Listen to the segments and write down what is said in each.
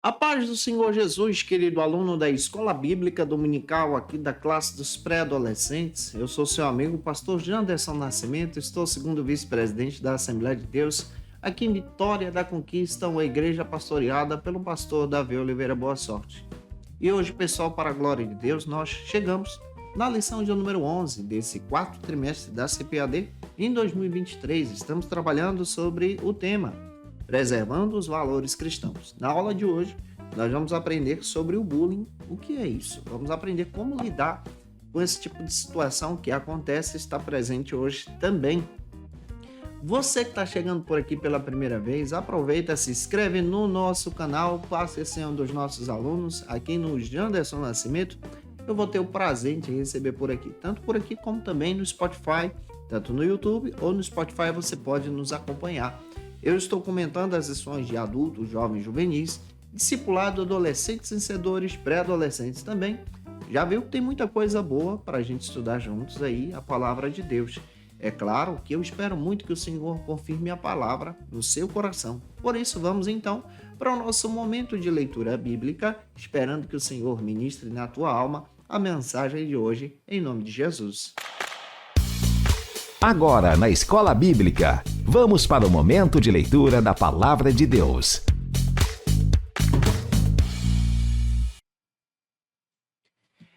A paz do Senhor Jesus, querido aluno da Escola Bíblica Dominical aqui da classe dos pré-adolescentes. Eu sou seu amigo, pastor Janderson Nascimento, estou segundo vice-presidente da Assembleia de Deus aqui em Vitória da Conquista, uma igreja pastoreada pelo pastor Davi Oliveira Boa Sorte. E hoje, pessoal, para a glória de Deus, nós chegamos na lição de número 11 desse quarto trimestre da CPAD em 2023. Estamos trabalhando sobre o tema preservando os valores cristãos. Na aula de hoje, nós vamos aprender sobre o bullying. O que é isso? Vamos aprender como lidar com esse tipo de situação que acontece e está presente hoje também. Você que está chegando por aqui pela primeira vez, aproveita, se inscreve no nosso canal, passe a ser um dos nossos alunos aqui no Janderson Nascimento. Eu vou ter o prazer de receber por aqui, tanto por aqui como também no Spotify, tanto no YouTube ou no Spotify você pode nos acompanhar. Eu estou comentando as lições de adultos, jovens, juvenis, discipulado, adolescentes, vencedores, pré-adolescentes também. Já viu que tem muita coisa boa para a gente estudar juntos aí, a palavra de Deus. É claro que eu espero muito que o Senhor confirme a palavra no seu coração. Por isso, vamos então para o nosso momento de leitura bíblica, esperando que o Senhor ministre na tua alma a mensagem de hoje, em nome de Jesus. Agora, na Escola Bíblica, vamos para o momento de leitura da Palavra de Deus.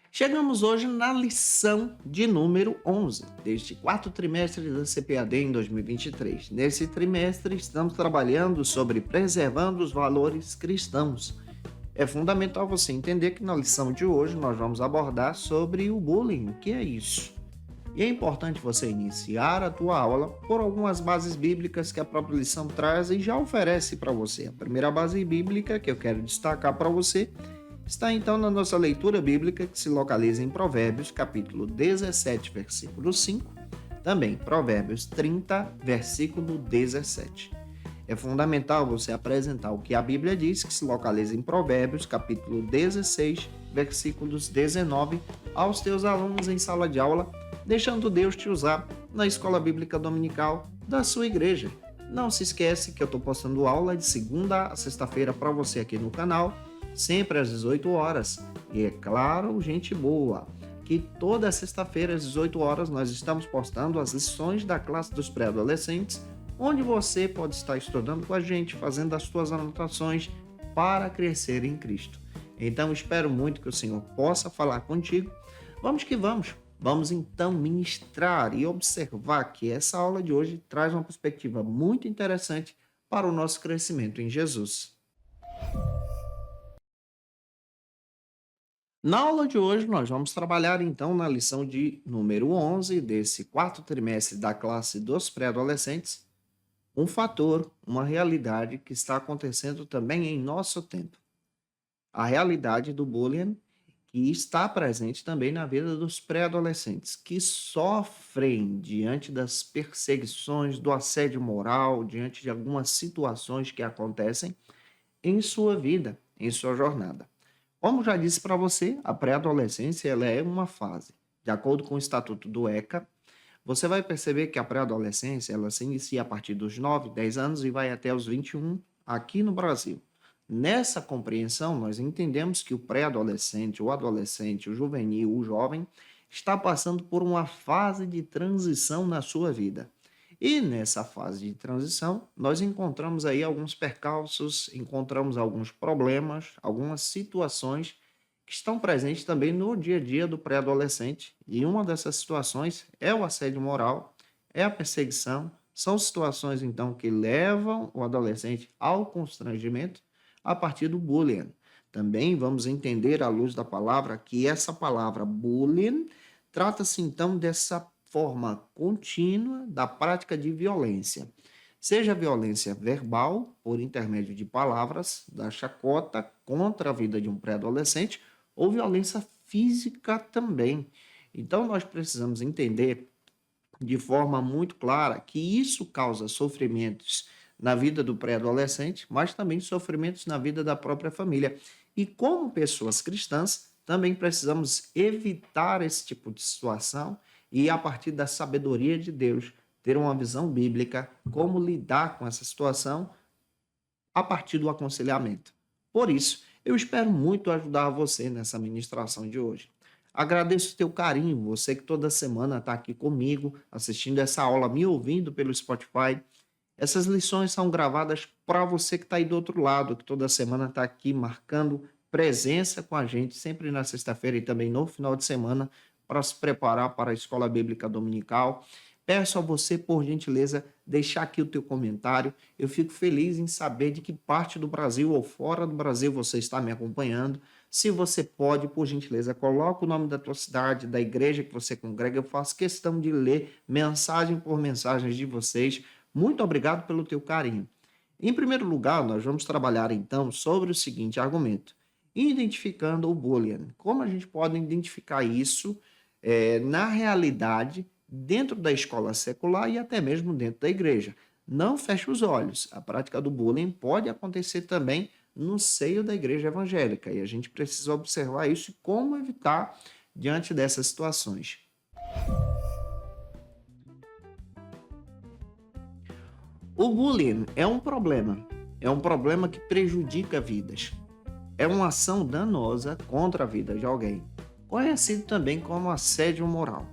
Chegamos hoje na lição de número 11, deste quarto trimestre da CPAD em 2023. Nesse trimestre, estamos trabalhando sobre preservando os valores cristãos. É fundamental você entender que na lição de hoje nós vamos abordar sobre o bullying. O que é isso? E é importante você iniciar a tua aula por algumas bases bíblicas que a própria lição traz e já oferece para você. A primeira base bíblica que eu quero destacar para você está então na nossa leitura bíblica que se localiza em Provérbios, capítulo 17, versículo 5, também Provérbios 30, versículo 17. É fundamental você apresentar o que a Bíblia diz, que se localiza em Provérbios, capítulo 16, versículos 19, aos teus alunos em sala de aula, deixando Deus te usar na escola bíblica dominical da sua igreja. Não se esquece que eu estou postando aula de segunda a sexta-feira para você aqui no canal, sempre às 18 horas. E é claro, gente boa, que toda sexta-feira às 18 horas nós estamos postando as lições da classe dos pré-adolescentes, onde você pode estar estudando com a gente, fazendo as suas anotações para crescer em Cristo. Então, espero muito que o Senhor possa falar contigo. Vamos que vamos. Vamos então ministrar e observar que essa aula de hoje traz uma perspectiva muito interessante para o nosso crescimento em Jesus. Na aula de hoje, nós vamos trabalhar então na lição de número 11 desse quarto trimestre da classe dos pré-adolescentes, um fator, uma realidade que está acontecendo também em nosso tempo. A realidade do bullying que está presente também na vida dos pré-adolescentes, que sofrem diante das perseguições, do assédio moral, diante de algumas situações que acontecem em sua vida, em sua jornada. Como já disse para você, a pré-adolescência ela é uma fase. De acordo com o Estatuto do ECA, você vai perceber que a pré-adolescência ela se inicia a partir dos 9, 10 anos e vai até os 21 aqui no Brasil. Nessa compreensão, nós entendemos que o pré-adolescente, o adolescente, o juvenil, o jovem, está passando por uma fase de transição na sua vida. E nessa fase de transição, nós encontramos aí alguns percalços, encontramos alguns problemas, algumas situações que estão presentes também no dia a dia do pré-adolescente. E uma dessas situações é o assédio moral, é a perseguição, são situações então que levam o adolescente ao constrangimento a partir do bullying. Também vamos entender à luz da palavra que essa palavra bullying trata-se então dessa forma contínua da prática de violência. Seja violência verbal, por intermédio de palavras, da chacota contra a vida de um pré-adolescente, ou violência física também. Então nós precisamos entender de forma muito clara que isso causa sofrimentos na vida do pré-adolescente, mas também sofrimentos na vida da própria família. E como pessoas cristãs, também precisamos evitar esse tipo de situação e, a partir da sabedoria de Deus, ter uma visão bíblica, como lidar com essa situação a partir do aconselhamento. Por isso, eu espero muito ajudar você nessa ministração de hoje. Agradeço o teu carinho, você que toda semana está aqui comigo, assistindo essa aula, me ouvindo pelo Spotify. Essas lições são gravadas para você que está aí do outro lado, que toda semana está aqui marcando presença com a gente, sempre na sexta-feira e também no final de semana, para se preparar para a Escola Bíblica Dominical. Peço a você, por gentileza, deixar aqui o teu comentário. Eu fico feliz em saber de que parte do Brasil ou fora do Brasil você está me acompanhando. Se você pode, por gentileza, coloque o nome da tua cidade, da igreja que você congrega. Eu faço questão de ler mensagem por mensagem de vocês. Muito obrigado pelo teu carinho. Em primeiro lugar, nós vamos trabalhar então sobre o seguinte argumento: identificando o bullying. Como a gente pode identificar isso na realidade dentro da escola secular e até mesmo dentro da igreja? Não feche os olhos. A prática do bullying pode acontecer também no seio da igreja evangélica e a gente precisa observar isso e como evitar diante dessas situações. O bullying é um problema que prejudica vidas. É uma ação danosa contra a vida de alguém, conhecido também como assédio moral.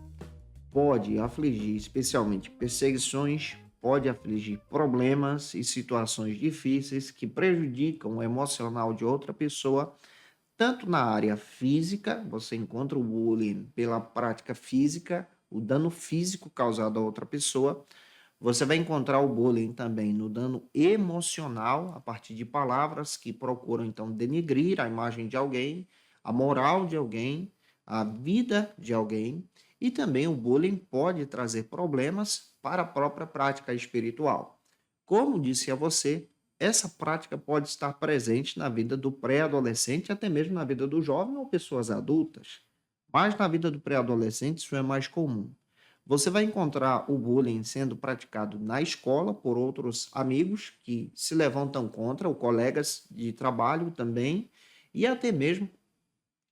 Pode afligir especialmente perseguições, pode afligir problemas e situações difíceis que prejudicam o emocional de outra pessoa, tanto na área física, você encontra o bullying pela prática física, o dano físico causado a outra pessoa. Você vai encontrar o bullying também no dano emocional, a partir de palavras que procuram então denigrir a imagem de alguém, a moral de alguém, a vida de alguém, e também o bullying pode trazer problemas para a própria prática espiritual. Como disse a você, essa prática pode estar presente na vida do pré-adolescente, até mesmo na vida do jovem ou pessoas adultas. Mas na vida do pré-adolescente isso é mais comum. Você vai encontrar o bullying sendo praticado na escola por outros amigos que se levantam contra, ou colegas de trabalho também, e até mesmo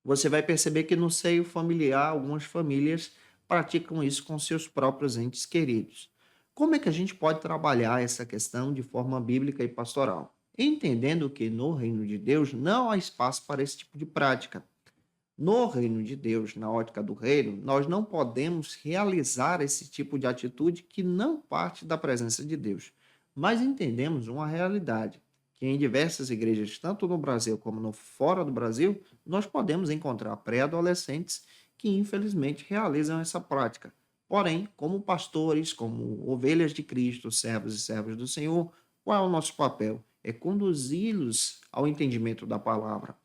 você vai perceber que no seio familiar, algumas famílias praticam isso com seus próprios entes queridos. Como é que a gente pode trabalhar essa questão de forma bíblica e pastoral? Entendendo que no reino de Deus não há espaço para esse tipo de prática. No reino de Deus, na ótica do reino, nós não podemos realizar esse tipo de atitude que não parte da presença de Deus. Mas entendemos uma realidade, que em diversas igrejas, tanto no Brasil como no fora do Brasil, nós podemos encontrar pré-adolescentes que infelizmente realizam essa prática. Porém, como pastores, como ovelhas de Cristo, servos e servas do Senhor, qual é o nosso papel? É conduzi-los ao entendimento da palavra,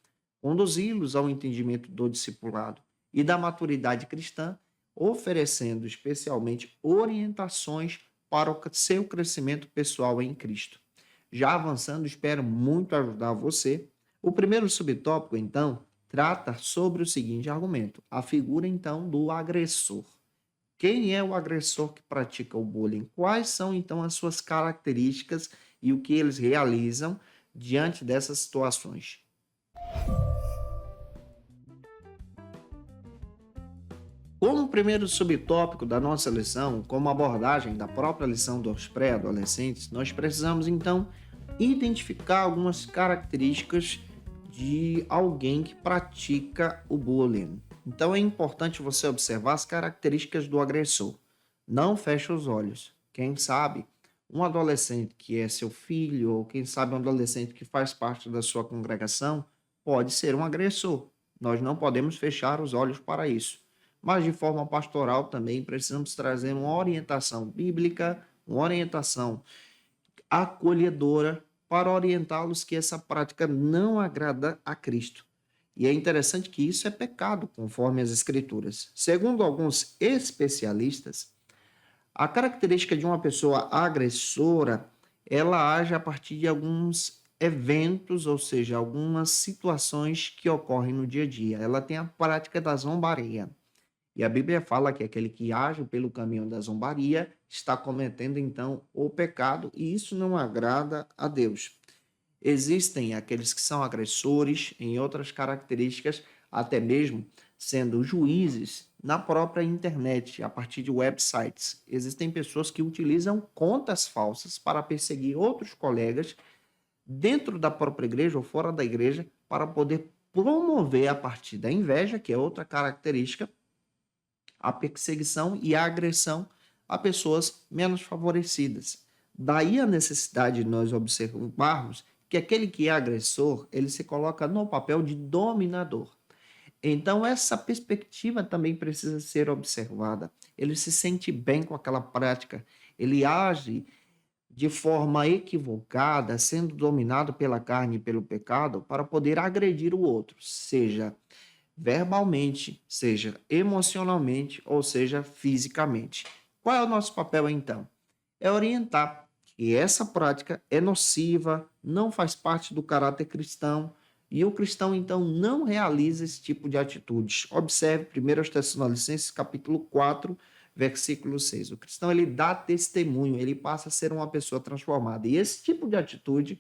conduzi-los ao entendimento do discipulado e da maturidade cristã, oferecendo especialmente orientações para o seu crescimento pessoal em Cristo. Já avançando, espero muito ajudar você. O primeiro subtópico, então, trata sobre o seguinte argumento: a figura, então, do agressor. Quem é o agressor que pratica o bullying? Quais são, então, as suas características e o que eles realizam diante dessas situações? Como primeiro subtópico da nossa lição, como abordagem da própria lição dos pré-adolescentes, nós precisamos então identificar algumas características de alguém que pratica o bullying. Então é importante você observar as características do agressor. Não feche os olhos. Quem sabe um adolescente que é seu filho, ou quem sabe um adolescente que faz parte da sua congregação, pode ser um agressor. Nós não podemos fechar os olhos para isso. Mas de forma pastoral também precisamos trazer uma orientação bíblica, uma orientação acolhedora para orientá-los que essa prática não agrada a Cristo. E é interessante que isso é pecado, conforme as Escrituras. Segundo alguns especialistas, a característica de uma pessoa agressora, ela age a partir de alguns eventos, ou seja, algumas situações que ocorrem no dia a dia. Ela tem a prática da zombaria. E a Bíblia fala que aquele que age pelo caminho da zombaria está cometendo então o pecado, e isso não agrada a Deus. Existem aqueles que são agressores em outras características, até mesmo sendo juízes na própria internet, a partir de websites. Existem pessoas que utilizam contas falsas para perseguir outros colegas dentro da própria igreja ou fora da igreja, para poder promover a partir da inveja, que é outra característica, a perseguição e a agressão a pessoas menos favorecidas. Daí a necessidade de nós observarmos que aquele que é agressor, ele se coloca no papel de dominador. Então, essa perspectiva também precisa ser observada. Ele se sente bem com aquela prática, ele age de forma equivocada, sendo dominado pela carne e pelo pecado, para poder agredir o outro, seja verbalmente, seja emocionalmente ou seja fisicamente. Qual é o nosso papel então? É orientar que essa prática é nociva, não faz parte do caráter cristão e o cristão então não realiza esse tipo de atitudes. Observe 1 Tessalonicenses capítulo 4, versículo 6. O cristão ele dá testemunho, ele passa a ser uma pessoa transformada. E esse tipo de atitude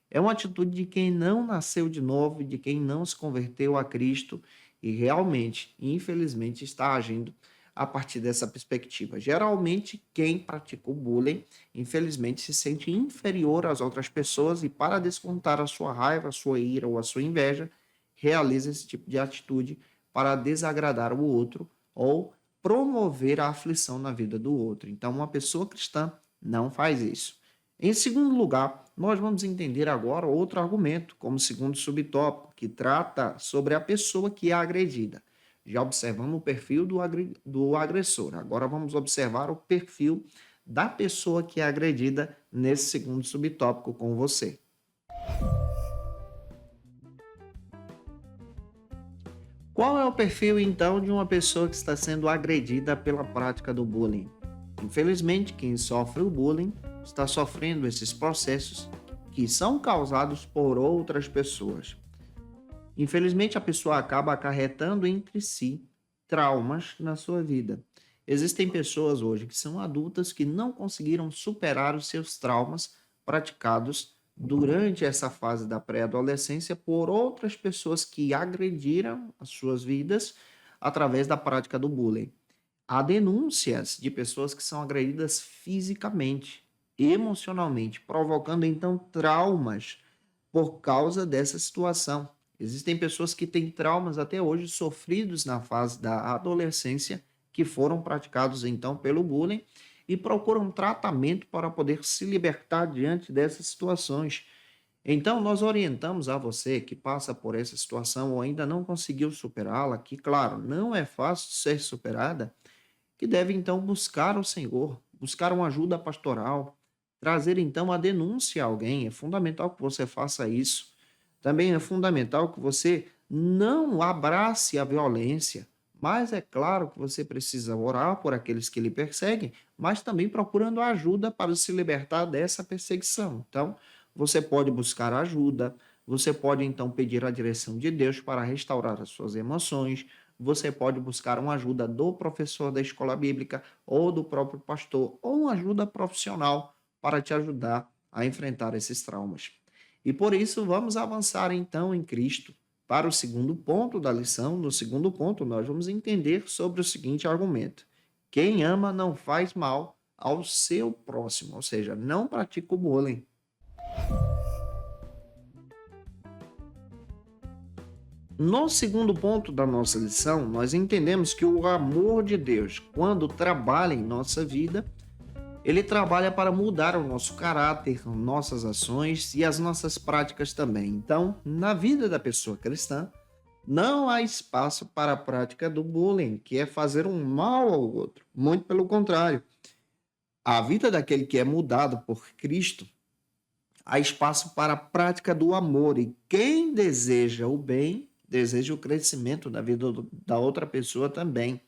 é uma atitude de quem não nasceu de novo, de quem não se converteu a Cristo e realmente, infelizmente, está agindo a partir dessa perspectiva. Geralmente, quem pratica o bullying, infelizmente, se sente inferior às outras pessoas e, para descontar a sua raiva, a sua ira ou a sua inveja, realiza esse tipo de atitude para desagradar o outro ou promover a aflição na vida do outro. Então, uma pessoa cristã não faz isso. Em segundo lugar, nós vamos entender agora outro argumento, como segundo subtópico, que trata sobre a pessoa que é agredida. Já observamos o perfil do agressor. Agora vamos observar o perfil da pessoa que é agredida nesse segundo subtópico com você. Qual é o perfil, então, de uma pessoa que está sendo agredida pela prática do bullying? Infelizmente, quem sofre o bullying está sofrendo esses processos que são causados por outras pessoas. Infelizmente, a pessoa acaba acarretando entre si traumas na sua vida. Existem pessoas hoje que são adultas que não conseguiram superar os seus traumas praticados durante essa fase da pré-adolescência por outras pessoas que agrediram as suas vidas através da prática do bullying. Há denúncias de pessoas que são agredidas fisicamente, emocionalmente, provocando então traumas por causa dessa situação. Existem pessoas que têm traumas até hoje sofridos na fase da adolescência, que foram praticados então pelo bullying e procuram tratamento para poder se libertar diante dessas situações. Então, nós orientamos a você que passa por essa situação ou ainda não conseguiu superá-la, que, claro, não é fácil de ser superada, que deve então buscar o Senhor, buscar uma ajuda pastoral, trazer então a denúncia a alguém. É fundamental que você faça isso. Também é fundamental que você não abrace a violência, mas é claro que você precisa orar por aqueles que lhe perseguem, mas também procurando ajuda para se libertar dessa perseguição. Então, você pode buscar ajuda, você pode então pedir a direção de Deus para restaurar as suas emoções, você pode buscar uma ajuda do professor da escola bíblica ou do próprio pastor, ou uma ajuda profissional para te ajudar a enfrentar esses traumas. E por isso vamos avançar então em Cristo para o segundo ponto da lição. No segundo ponto, nós vamos entender sobre o seguinte argumento: quem ama não faz mal ao seu próximo, ou seja, não pratica o bullying. No segundo ponto da nossa lição, nós entendemos que o amor de Deus, quando trabalha em nossa vida, ele trabalha para mudar o nosso caráter, nossas ações e as nossas práticas também. Então, na vida da pessoa cristã, não há espaço para a prática do bullying, que é fazer um mal ao outro. Muito pelo contrário. A vida daquele que é mudado por Cristo, há espaço para a prática do amor. E quem deseja o bem, deseja o crescimento da vida da outra pessoa também.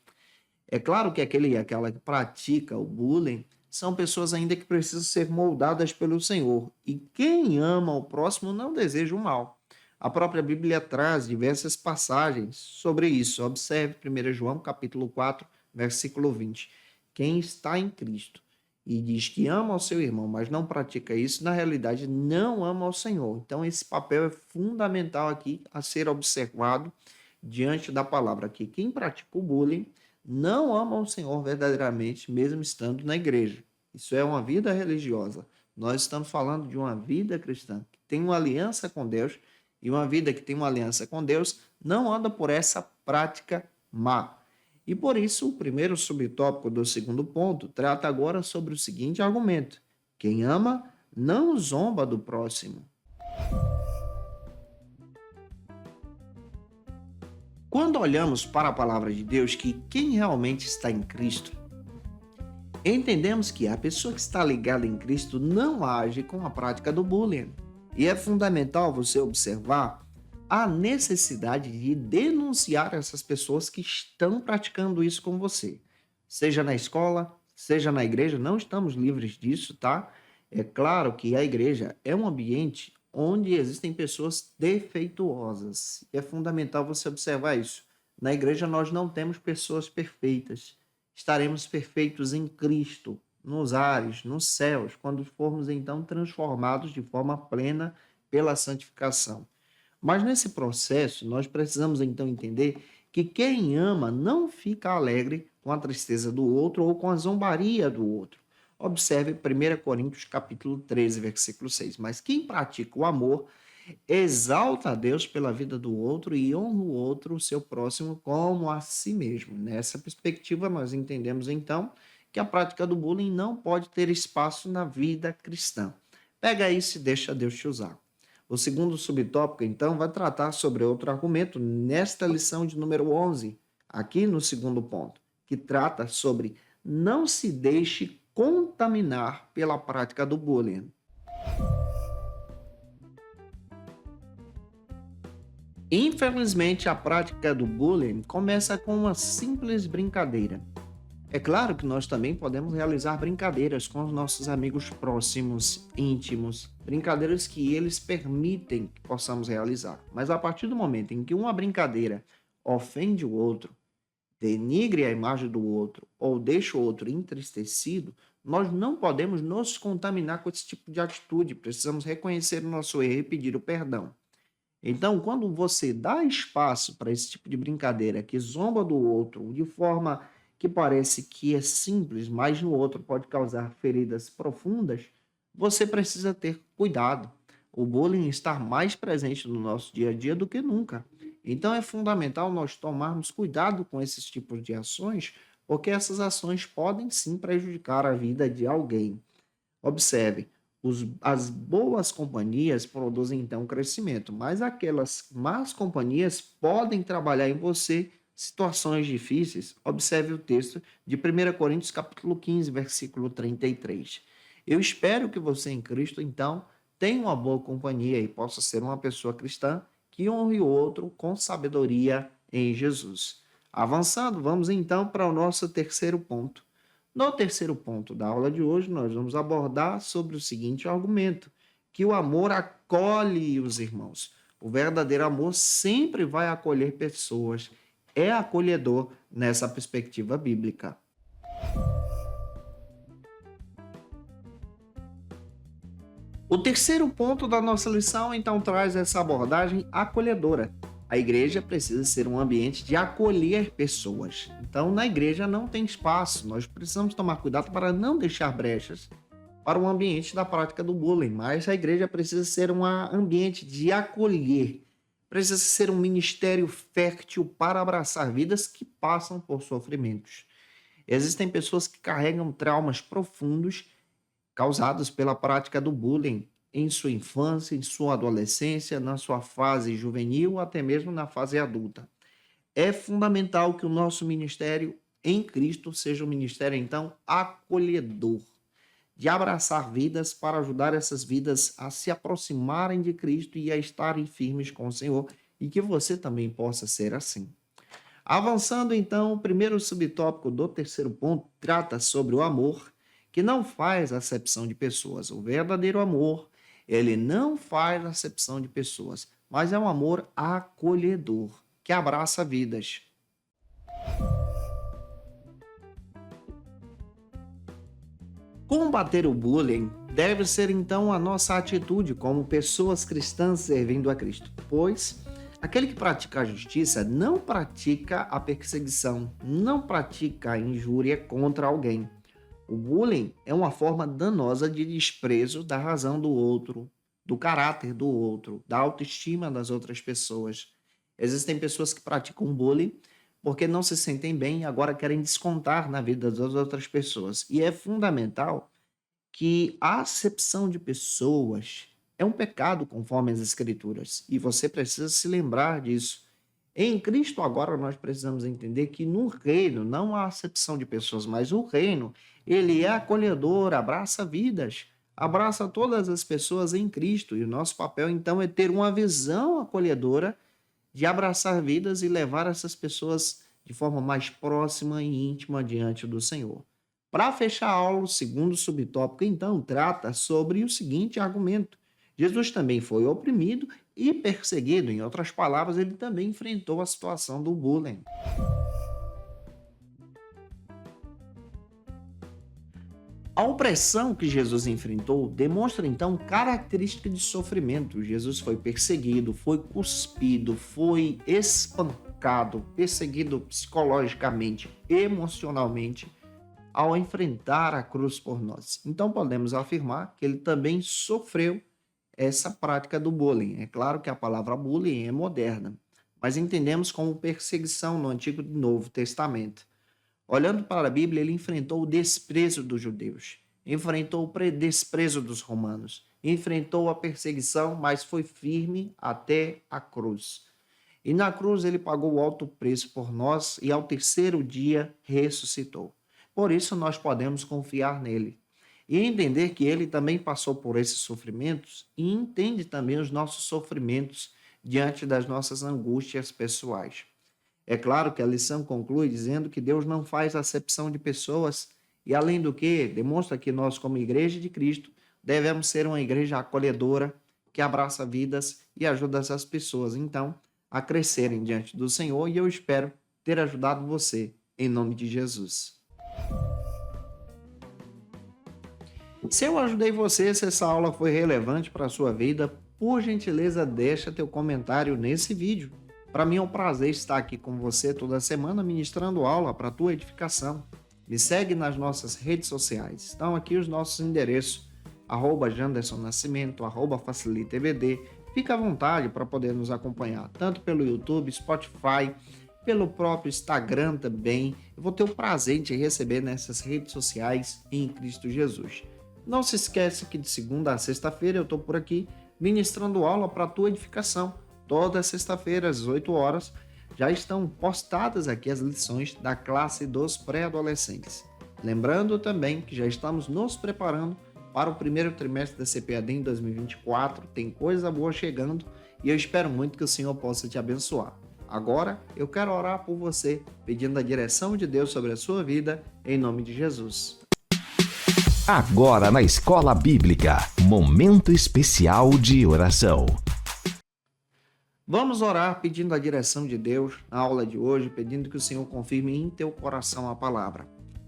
É claro que aquela que pratica o bullying são pessoas ainda que precisam ser moldadas pelo Senhor. E quem ama o próximo não deseja o mal. A própria Bíblia traz diversas passagens sobre isso. Observe 1 João capítulo 4, versículo 20. Quem está em Cristo e diz que ama o seu irmão, mas não pratica isso, na realidade não ama o Senhor. Então esse papel é fundamental aqui a ser observado diante da palavra aqui. Quem pratica o bullying não ama o Senhor verdadeiramente, mesmo estando na igreja. Isso é uma vida religiosa. Nós estamos falando de uma vida cristã que tem uma aliança com Deus, e uma vida que tem uma aliança com Deus não anda por essa prática má. E por isso, o primeiro subtópico do segundo ponto trata agora sobre o seguinte argumento: quem ama não zomba do próximo. Quando olhamos para a palavra de Deus, que quem realmente está em Cristo, entendemos que a pessoa que está ligada em Cristo não age com a prática do bullying. E é fundamental você observar a necessidade de denunciar essas pessoas que estão praticando isso com você. Seja na escola, seja na igreja, não estamos livres disso, tá? É claro que a igreja é um ambiente onde existem pessoas defeituosas. E é fundamental você observar isso. Na igreja nós não temos pessoas perfeitas. Estaremos perfeitos em Cristo, nos ares, nos céus, quando formos então transformados de forma plena pela santificação. Mas nesse processo, nós precisamos então entender que quem ama não fica alegre com a tristeza do outro ou com a zombaria do outro. Observe 1 Coríntios capítulo 13, versículo 6. Mas quem pratica o amor exalta a Deus pela vida do outro e honra o outro, o seu próximo, como a si mesmo. Nessa perspectiva, nós entendemos então que a prática do bullying não pode ter espaço na vida cristã. Pega isso e deixa Deus te usar. O segundo subtópico, então, vai tratar sobre outro argumento nesta lição de número 11, aqui no segundo ponto, que trata sobre não se deixe contaminar pela prática do bullying. Infelizmente, a prática do bullying começa com uma simples brincadeira. É claro que nós também podemos realizar brincadeiras com os nossos amigos próximos, íntimos, brincadeiras que eles permitem que possamos realizar. Mas a partir do momento em que uma brincadeira ofende o outro, denigre a imagem do outro ou deixa o outro entristecido, nós não podemos nos contaminar com esse tipo de atitude. Precisamos reconhecer o nosso erro e pedir o perdão. Então, quando você dá espaço para esse tipo de brincadeira que zomba do outro de forma que parece que é simples, mas no outro pode causar feridas profundas, você precisa ter cuidado. O bullying está mais presente no nosso dia a dia do que nunca. Então é fundamental nós tomarmos cuidado com esses tipos de ações, porque essas ações podem sim prejudicar a vida de alguém. Observe, as boas companhias produzem então crescimento, mas aquelas más companhias podem trabalhar em você situações difíceis. Observe o texto de 1 Coríntios capítulo 15, versículo 33. Eu espero que você em Cristo, então, tenha uma boa companhia e possa ser uma pessoa cristã que honre o outro com sabedoria em Jesus. Avançando, vamos então para o nosso terceiro ponto. No terceiro ponto da aula de hoje, nós vamos abordar sobre o seguinte argumento, que o amor acolhe os irmãos. O verdadeiro amor sempre vai acolher pessoas, é acolhedor nessa perspectiva bíblica. O terceiro ponto da nossa lição, então, traz essa abordagem acolhedora. A igreja precisa ser um ambiente de acolher pessoas. Então, na igreja não tem espaço. Nós precisamos tomar cuidado para não deixar brechas para o ambiente da prática do bullying. Mas a igreja precisa ser um ambiente de acolher. Precisa ser um ministério fértil para abraçar vidas que passam por sofrimentos. Existem pessoas que carregam traumas profundos causados pela prática do bullying em sua infância, em sua adolescência, na sua fase juvenil, até mesmo na fase adulta. É fundamental que o nosso ministério em Cristo seja um ministério, então, acolhedor, de abraçar vidas para ajudar essas vidas a se aproximarem de Cristo e a estarem firmes com o Senhor, e que você também possa ser assim. Avançando, então, o primeiro subtópico do terceiro ponto trata sobre o amor, que não faz acepção de pessoas. O verdadeiro amor, ele não faz acepção de pessoas, mas é um amor acolhedor, que abraça vidas. Combater o bullying deve ser então a nossa atitude como pessoas cristãs servindo a Cristo, pois aquele que pratica a justiça não pratica a perseguição, não pratica a injúria contra alguém. O bullying é uma forma danosa de desprezo da razão do outro, do caráter do outro, da autoestima das outras pessoas. Existem pessoas que praticam bullying porque não se sentem bem e agora querem descontar na vida das outras pessoas. E é fundamental que a acepção de pessoas é um pecado conforme as Escrituras. E você precisa se lembrar disso. Em Cristo, agora, nós precisamos entender que no reino não há acepção de pessoas, mas o reino, ele é acolhedor, abraça vidas, abraça todas as pessoas em Cristo. E o nosso papel, então, é ter uma visão acolhedora de abraçar vidas e levar essas pessoas de forma mais próxima e íntima diante do Senhor. Para fechar a aula, o segundo subtópico, então, trata sobre o seguinte argumento: Jesus também foi oprimido e perseguido. Em outras palavras, ele também enfrentou a situação do bullying. A opressão que Jesus enfrentou demonstra, então, característica de sofrimento. Jesus foi perseguido, foi cuspido, foi espancado, perseguido psicologicamente, emocionalmente, ao enfrentar a cruz por nós. Então, podemos afirmar que ele também sofreu essa prática do bullying. É claro que a palavra bullying é moderna, mas entendemos como perseguição no Antigo e Novo Testamento. Olhando para a Bíblia, ele enfrentou o desprezo dos judeus, enfrentou o desprezo dos romanos, enfrentou a perseguição, mas foi firme até a cruz. E na cruz ele pagou o alto preço por nós e ao terceiro dia ressuscitou. Por isso nós podemos confiar nele e entender que ele também passou por esses sofrimentos e entende também os nossos sofrimentos diante das nossas angústias pessoais. É claro que a lição conclui dizendo que Deus não faz acepção de pessoas e, além do que, demonstra que nós, como Igreja de Cristo, devemos ser uma igreja acolhedora, que abraça vidas e ajuda essas pessoas, então, a crescerem diante do Senhor, e eu espero ter ajudado você, em nome de Jesus. Se eu ajudei você, se essa aula foi relevante para a sua vida, por gentileza, deixa teu comentário nesse vídeo. Para mim é um prazer estar aqui com você toda semana ministrando aula para a tua edificação. Me segue nas nossas redes sociais. Estão aqui os nossos endereços, @JandersonNascimento, @FacilitaEBD. Fica à vontade para poder nos acompanhar, tanto pelo YouTube, Spotify, pelo próprio Instagram também. Eu vou ter o prazer de te receber nessas redes sociais em Cristo Jesus. Não se esquece que de segunda a sexta-feira eu estou por aqui ministrando aula para a tua edificação. Toda sexta-feira, às 8 horas, já estão postadas aqui as lições da classe dos pré-adolescentes. Lembrando também que já estamos nos preparando para o primeiro trimestre da CPAD em 2024. Tem coisa boa chegando e eu espero muito que o Senhor possa te abençoar. Agora, eu quero orar por você, pedindo a direção de Deus sobre a sua vida, em nome de Jesus. Agora na Escola Bíblica, momento especial de oração. Vamos orar pedindo a direção de Deus na aula de hoje, pedindo que o Senhor confirme em teu coração a palavra.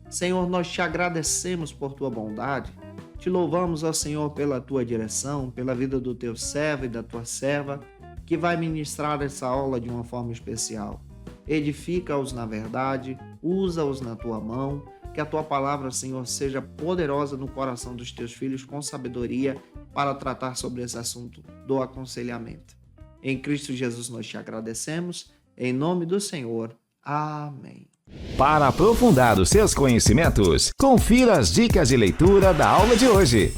Senhor, nós te agradecemos por tua bondade, te louvamos, ó Senhor, pela tua direção, pela vida do teu servo e da tua serva, que vai ministrar essa aula de uma forma especial. Edifica-os na verdade, usa-os na tua mão, que a tua palavra, Senhor, seja poderosa no coração dos teus filhos com sabedoria para tratar sobre esse assunto do aconselhamento. Em Cristo Jesus nós te agradecemos, em nome do Senhor. Amém. Para aprofundar os seus conhecimentos, confira as dicas de leitura da aula de hoje.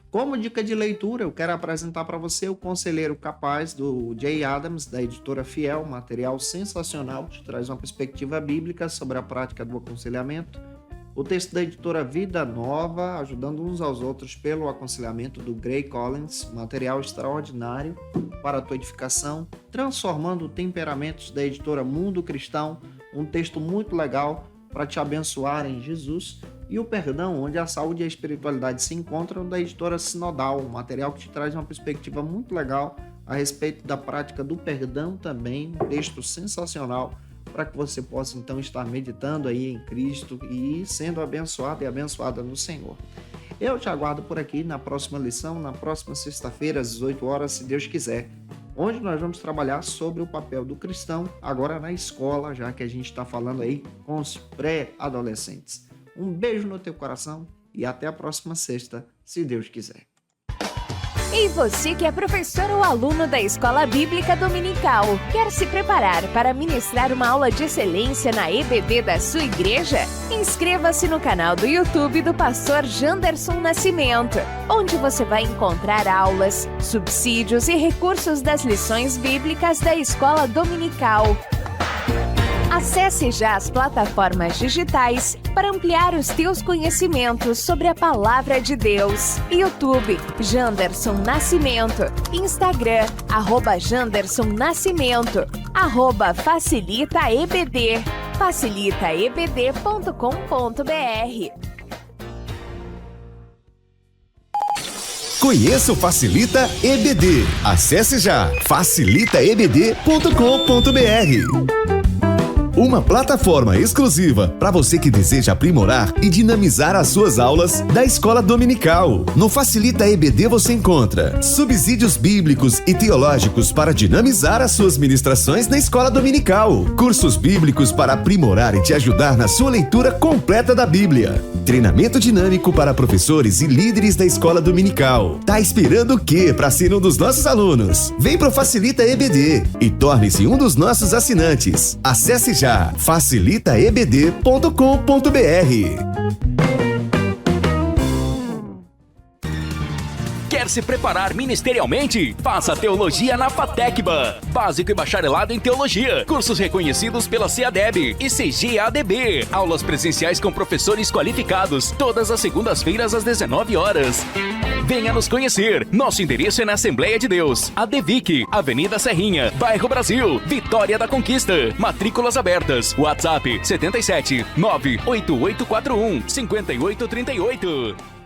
Como dica de leitura, eu quero apresentar para você o Conselheiro Capaz, do Jay Adams, da editora Fiel, material sensacional, que traz uma perspectiva bíblica sobre a prática do aconselhamento. O texto da editora Vida Nova, ajudando uns aos outros pelo aconselhamento, do Gray Collins, material extraordinário para a tua edificação. Transformando Temperamentos, da editora Mundo Cristão, um texto muito legal para te abençoar em Jesus. E o Perdão, onde a saúde e a espiritualidade se encontram, da editora Sinodal, um material que te traz uma perspectiva muito legal a respeito da prática do perdão também, um texto sensacional para que você possa então estar meditando aí em Cristo e sendo abençoado e abençoada no Senhor. Eu te aguardo por aqui na próxima lição, na próxima sexta-feira, às 18 horas, se Deus quiser, onde nós vamos trabalhar sobre o papel do cristão agora na escola, já que a gente está falando aí com os pré-adolescentes. Um beijo no teu coração e até a próxima sexta, se Deus quiser. E você que é professor ou aluno da Escola Bíblica Dominical, quer se preparar para ministrar uma aula de excelência na EBD da sua igreja? Inscreva-se no canal do YouTube do pastor Janderson Nascimento, onde você vai encontrar aulas, subsídios e recursos das lições bíblicas da Escola Dominical. Acesse já as plataformas digitais para ampliar os teus conhecimentos sobre a Palavra de Deus. YouTube, Janderson Nascimento. Instagram, @Janderson Nascimento. @FacilitaEBD. facilitaebd.com.br. Conheça o Facilita EBD. Acesse já facilitaebd.com.br. Uma plataforma exclusiva para você que deseja aprimorar e dinamizar as suas aulas da escola dominical. No Facilita EBD você encontra subsídios bíblicos e teológicos para dinamizar as suas ministrações na escola dominical, cursos bíblicos para aprimorar e te ajudar na sua leitura completa da Bíblia, treinamento dinâmico para professores e líderes da escola dominical. Tá esperando o quê para ser um dos nossos alunos? Vem pro Facilita EBD e torne-se um dos nossos assinantes. Acesse já facilitaebd.com.br. Quer se preparar ministerialmente? Faça Teologia na FATECBA. Básico e bacharelado em Teologia. Cursos reconhecidos pela CEADEB e CGADB. Aulas presenciais com professores qualificados. Todas as segundas-feiras às 19 horas. Venha nos conhecer. Nosso endereço é na Assembleia de Deus, ADVIC, Avenida Serrinha, Bairro Brasil, Vitória da Conquista. Matrículas abertas. WhatsApp 77 98841 5838.